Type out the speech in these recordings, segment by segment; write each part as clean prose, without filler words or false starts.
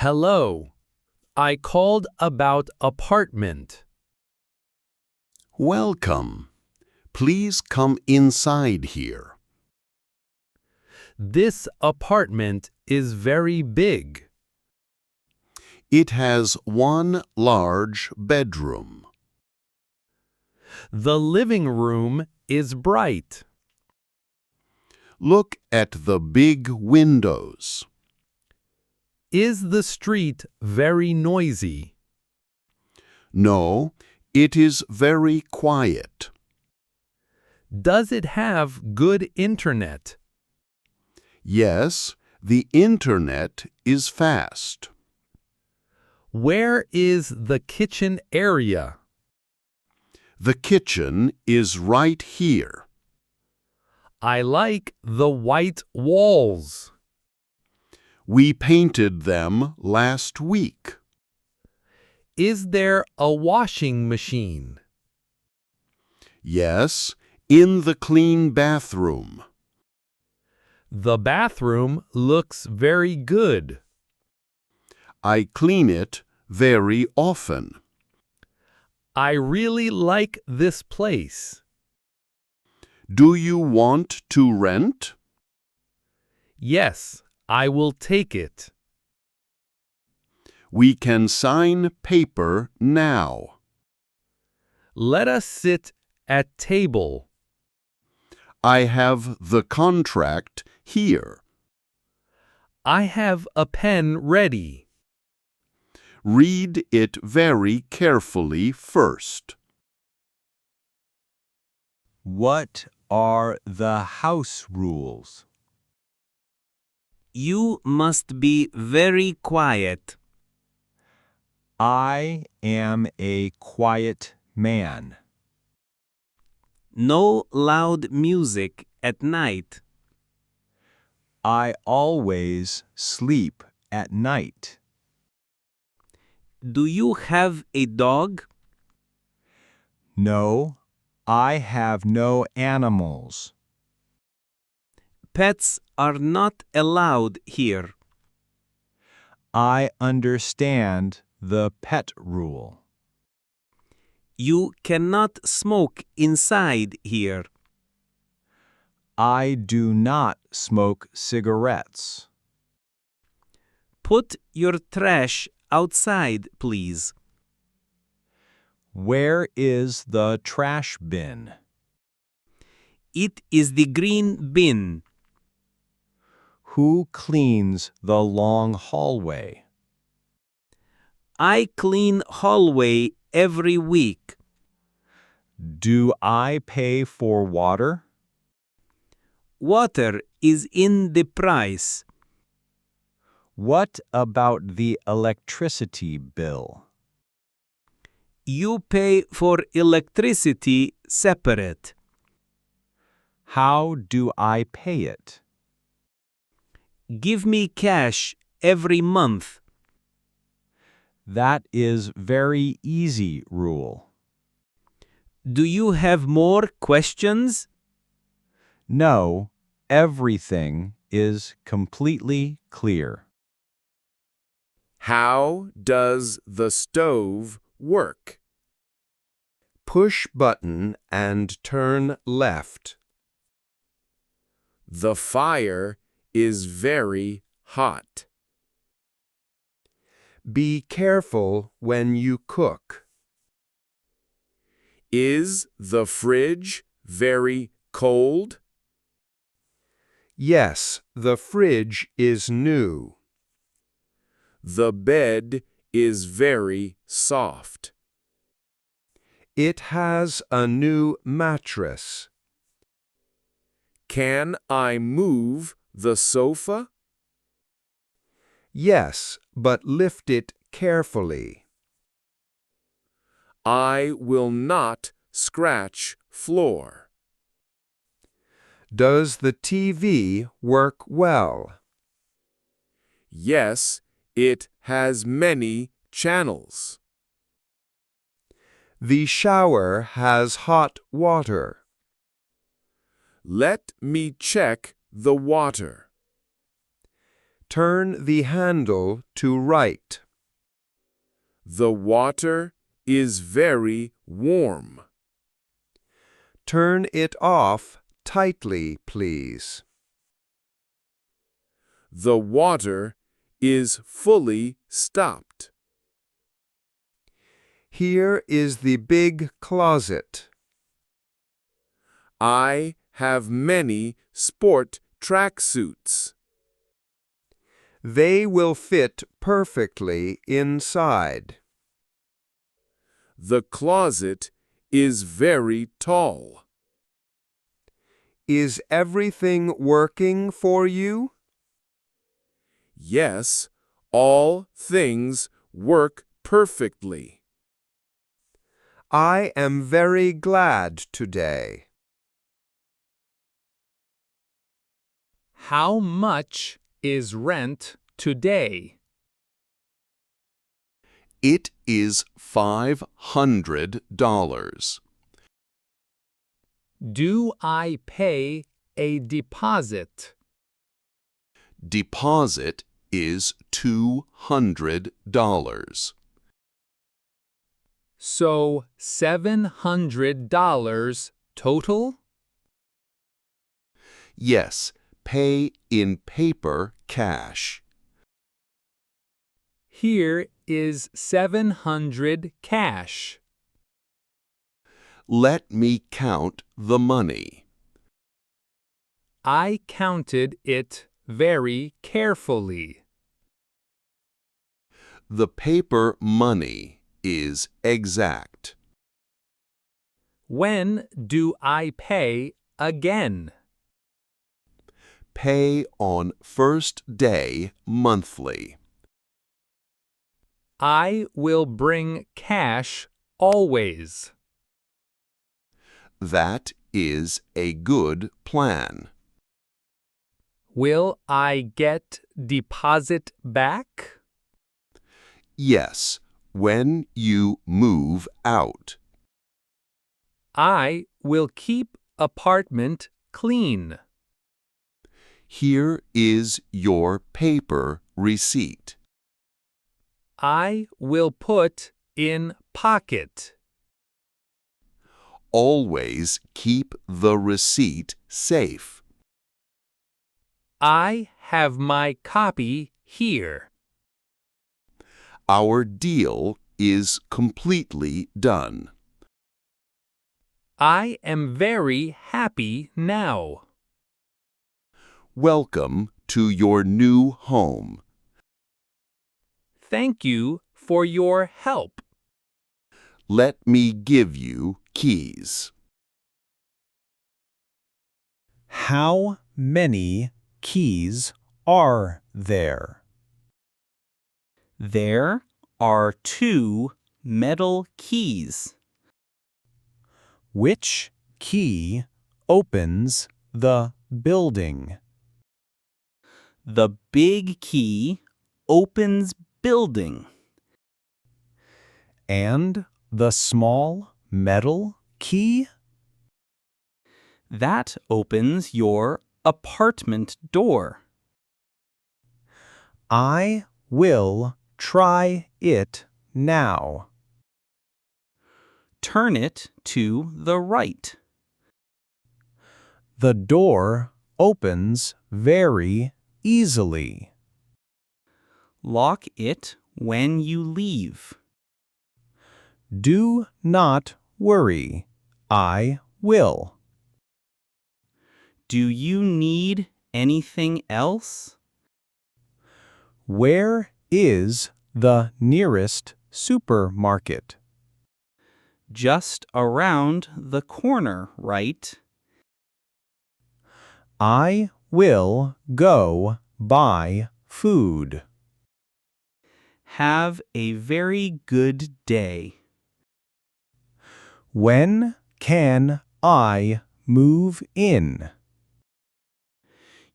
Hello. I called about apartment. Welcome. Please come inside here. This apartment is very big. It has one large bedroom. The living room is bright. Look at the big windows. Is the street very noisy? No, it is very quiet. Does it have good internet? Yes, the internet is fast. Where is the kitchen area? The kitchen is right here. I like the white walls. We painted them last week. Is there a washing machine? Yes, in the clean bathroom. The bathroom looks very good. I clean it very often. I really like this place. Do you want to rent? Yes, I will take it. We can sign paper now. Let us sit at table. I have the contract here. I have a pen ready. Read it very carefully first. What are the house rules? You must be very quiet. I am a quiet man. No loud music at night. I always sleep at night. Do you have a dog? No, I have no animals. Pets are not allowed here. I understand the pet rule. You cannot smoke inside here. I do not smoke cigarettes. Put your trash outside, please. Where is the trash bin? It is the green bin. Who cleans the long hallway? I clean hallway every week. Do I pay for water? Water is in the price. What about the electricity bill? You pay for electricity separate. How do I pay it? Give me cash every month. That is very easy rule. Do you have more questions? No, everything is completely clear. How does the stove work? Push button and turn left. The fire is very hot. Be careful when you cook. Is the fridge very cold? Yes, the fridge is new. The bed is very soft. It has a new mattress. Can I move the sofa? Yes, but lift it carefully. I will not scratch floor. Does the TV work well? Yes, it has many channels. The shower has hot water. Let me check the water. Turn the handle to right. The water is very warm. Turn it off tightly, please. The water is fully stopped. Here is the big closet. I have many sport tracksuits. They will fit perfectly inside. The closet is very tall. Is everything working for you? Yes, all things work perfectly. I am very glad today. How much is rent today? It is $500. Do I pay a deposit? Deposit is $200. So $700 total? Yes, pay in paper cash. Here is 700 cash. Let me count the money. I counted it very carefully. The paper money is exact. When do I pay again? Pay on first day monthly. I will bring cash always. That is a good plan. Will I get deposit back? Yes, when you move out. I will keep apartment clean. Here is your paper receipt. I will put in pocket. Always keep the receipt safe. I have my copy here. Our deal is completely done. I am very happy now. Welcome to your new home. Thank you for your help. Let me give you keys. How many keys are there? There are 2 metal keys. Which key opens the building? The big key opens building. And the small metal key? That opens your apartment door. I will try it now. Turn it to the right. The door opens very easily. Lock it when you leave. Do not worry, I will. Do you need anything else? Where is the nearest supermarket? Just around the corner, right? I will go buy food. Have a very good day. When can I move in?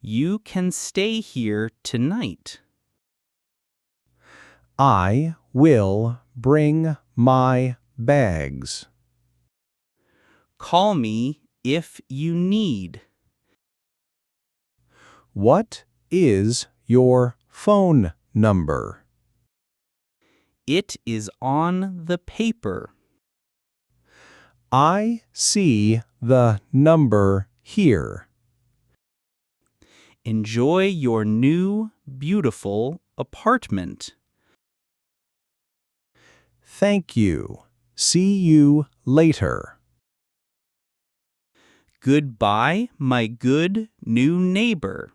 You can stay here tonight. I will bring my bags. Call me if you need. What is your phone number. It is on the paper. I see the number here. Enjoy your new, beautiful apartment. Thank you. See you later. Goodbye, my good new neighbor.